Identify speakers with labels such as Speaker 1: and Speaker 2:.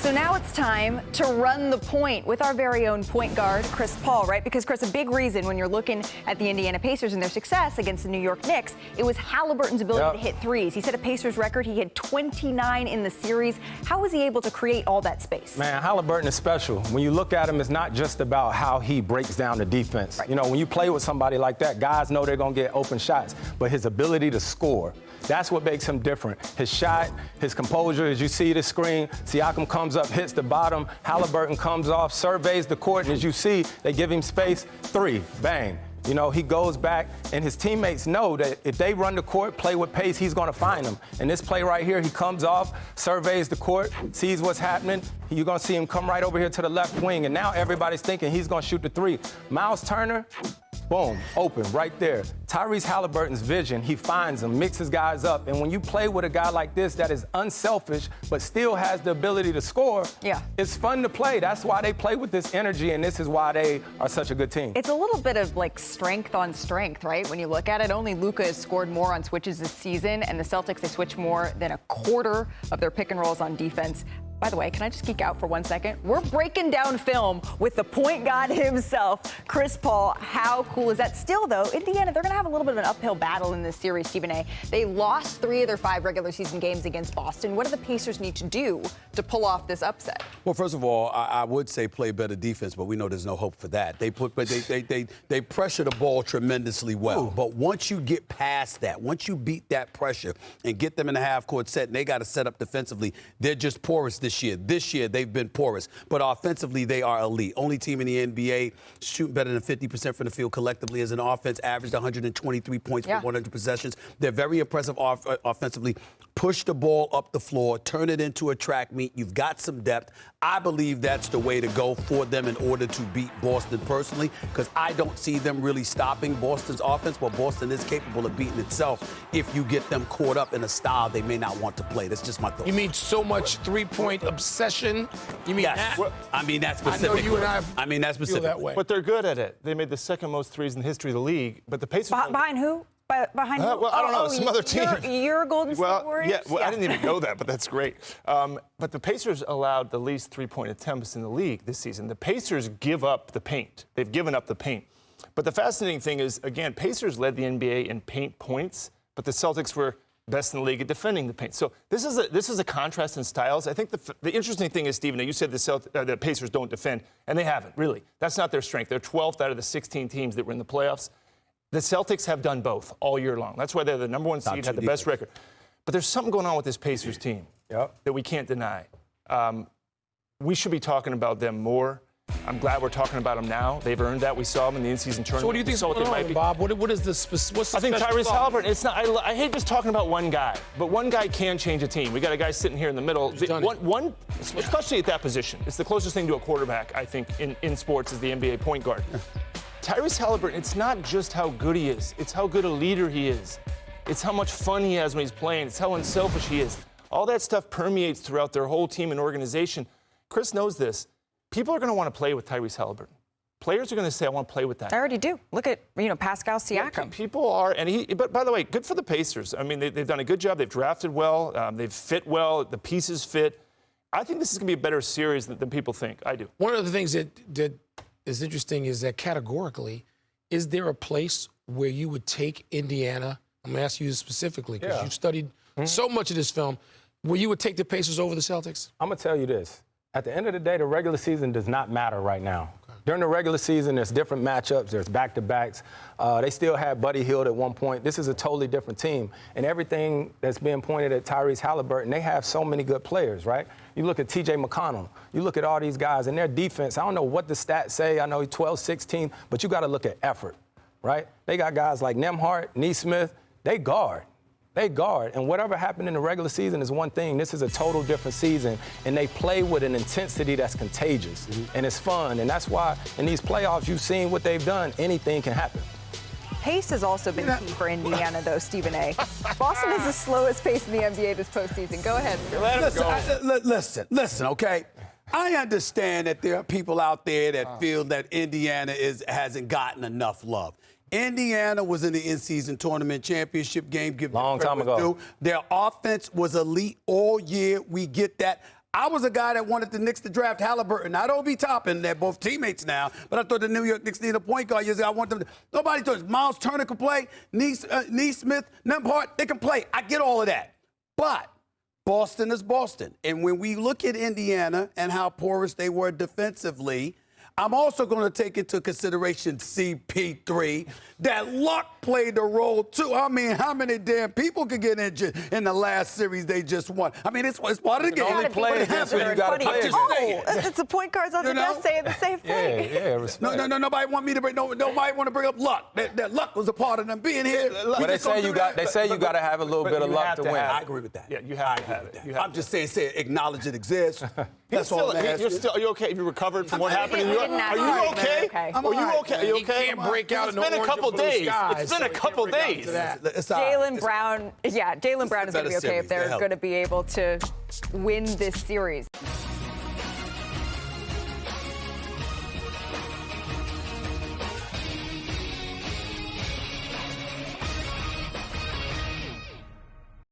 Speaker 1: So now it's time to run the point with our very own point guard, Chris Paul, right? Because, Chris, a big reason when you're looking at the Indiana Pacers and their success against the New York Knicks, it was Haliburton's ability to hit threes. He set a Pacers record. He had 29 in the series. How was he able to create all that space?
Speaker 2: Man, Haliburton is special. When you look at him, it's not just about how he breaks down the defense.
Speaker 1: Right.
Speaker 2: You know, when you play with somebody like that, guys know they're going to get open shots, but his ability to score, that's what makes him different. His shot, his composure, as you see the screen, Siakam comes up, hits the bottom, Haliburton comes off, surveys the court, and as you see, they give him space, three, bang. You know, he goes back, and his teammates know that if they run the court, play with pace, he's going to find them. And this play right here, he comes off, surveys the court, sees what's happening. You're going to see him come right over here to the left wing, and now everybody's thinking he's going to shoot the three. Miles Turner, boom, open right there. Tyrese Haliburton's vision, he finds them, mixes guys up. And when you play with a guy like this that is unselfish but still has the ability to score, it's fun to play. That's why they play with this energy, and this is why they are such a good team.
Speaker 1: It's a little bit of like strength on strength, right? When you look at it, only Luka has scored more on switches this season, and the Celtics, they switch more than a quarter of their pick and rolls on defense. By the way, can I just geek out for 1 second? We're breaking down film with the point guard himself, Chris Paul. How cool is that? Still, though, Indiana, they're going to have a little bit of an uphill battle in this series, Stephen A. They lost 3 of their 5 regular season games against Boston. What do the Pacers need to do to pull off this upset?
Speaker 3: Well, first of all, I would say play better defense, but we know there's no hope for that. They pressure the ball tremendously well. Ooh. But once you get past that, once you beat that pressure and get them in a half-court set, and they got to set up defensively, they're just porous this year. This year, they've been porous. But offensively, they are elite. Only team in the NBA shooting better than 50% from the field collectively as an offense, averaged 123 points per 100 possessions. They're very impressive offensively. Push the ball up the floor, turn it into a track meet. You've got some depth. I believe that's the way to go for them in order to beat Boston personally, because I don't see them really stopping Boston's offense, but Boston is capable of beating itself if you get them caught up in a style they may not want to play. That's just my thought.
Speaker 4: You mean so much three-point obsession? You mean
Speaker 3: yes.
Speaker 4: that?
Speaker 3: I mean that specific.
Speaker 4: I know you and I
Speaker 3: mean that specific.
Speaker 4: That way.
Speaker 5: But they're good at it. They made the second most threes in the history of the league, but the Pacers...
Speaker 1: Behind who? Behind who?
Speaker 5: Well, I don't know. Some other team.
Speaker 1: You're Golden State Warriors?
Speaker 5: Yeah, well, I didn't even know that, but that's great. But the Pacers allowed the least three-point attempts in the league this season. The Pacers give up the paint. They've given up the paint. But the fascinating thing is, again, Pacers led the NBA in paint points, but the Celtics were best in the league at defending the paint. So this is a contrast in styles. I think the interesting thing is, Stephen, you said the Pacers don't defend, and they haven't, really. That's not their strength. They're 12th out of the 16 teams that were in the playoffs. The Celtics have done both all year long. That's why they're the number 1 seed, had the best record. But there's something going on with this Pacers team that we can't deny. We should be talking about them more. I'm glad we're talking about them now. They've earned that. We saw them in the in-season tournament.
Speaker 4: So what do you think is going on, Bob? What is this? What's the
Speaker 5: I think
Speaker 4: special
Speaker 5: Tyrese
Speaker 4: thought?
Speaker 5: Haliburton, it's not. I hate just talking about one guy, but one guy can change a team. We got a guy sitting here in the middle. One, especially at that position. It's the closest thing to a quarterback, I think, in sports is the NBA point guard. Tyrese Haliburton, it's not just how good he is. It's how good a leader he is. It's how much fun he has when he's playing. It's how unselfish he is. All that stuff permeates throughout their whole team and organization. Chris knows this. People are going to want to play with Tyrese Haliburton. Players are going to say, I want to play with that.
Speaker 1: I already do. Look at, Pascal Siakam.
Speaker 5: Yeah, people are, but by the way, good for the Pacers. I mean, they've done a good job. They've drafted well. They've fit well. The pieces fit. I think this is going to be a better series than people think. I do.
Speaker 4: One of the things that is interesting is that categorically, is there a place where you would take Indiana? I'm going to ask you specifically because you've studied so much of this film, where you would take the Pacers over the Celtics?
Speaker 2: I'm going to tell you this. At the end of the day, the regular season does not matter right now. Okay. During the regular season, there's different matchups. There's back-to-backs. They still had Buddy Hield at one point. This is a totally different team. And everything that's being pointed at Tyrese Haliburton, they have so many good players, right? You look at T.J. McConnell. You look at all these guys and their defense. I don't know what the stats say. I know he's 12-16, but you got to look at effort, right? They got guys like Nembhard, Nesmith. They guard. They guard, and whatever happened in the regular season is one thing. This is a total different season, and they play with an intensity that's contagious, and it's fun, and that's why in these playoffs you've seen what they've done. Anything can happen.
Speaker 1: Pace has also been key for Indiana, though, Stephen A. Boston is the slowest pace in the NBA this postseason. Go ahead.
Speaker 3: Listen, okay? I understand that there are people out there that feel that Indiana hasn't gotten enough love. Indiana was in the in-season tournament championship game.
Speaker 2: Long time ago.
Speaker 3: Their offense was elite all year. We get that. I was a guy that wanted the Knicks to draft Haliburton, not Obi Toppin. They're both teammates now, but I thought the New York Knicks needed a point guard years ago. I want them to. Nobody thought Miles Turner could play, Neesmith, Nembhard, they can play. I get all of that. But Boston is Boston. And when we look at Indiana and how porous they were defensively, I'm also going to take into consideration CP3, that luck played a role, too. I mean, how many damn people could get injured in the last series they just won? I mean, it's part of the game.
Speaker 2: Only play against when you got to play against.
Speaker 6: It's the point guards on the desk saying the same thing.
Speaker 2: Yeah, respect.
Speaker 3: No, nobody want me to bring. Nobody want to bring up luck. That luck was a part of them being here.
Speaker 2: But they say you got to have a little bit of luck to win.
Speaker 3: I agree with that.
Speaker 5: Yeah, you have to have it.
Speaker 3: I'm just saying, acknowledge it exists. That's all I'm asking.
Speaker 5: Are you okay? Have you recovered from what happened in New York? Are you okay? Are you okay? Are you
Speaker 4: He
Speaker 5: okay?
Speaker 4: can't break out in the
Speaker 5: It's been a
Speaker 4: orange
Speaker 5: couple
Speaker 4: and blue
Speaker 5: days.
Speaker 4: skies,
Speaker 5: It's been
Speaker 4: so
Speaker 5: a
Speaker 4: he
Speaker 5: couple
Speaker 4: can't break out
Speaker 5: days.
Speaker 4: to that.
Speaker 1: Jaylen Brown is going to be able to win this series.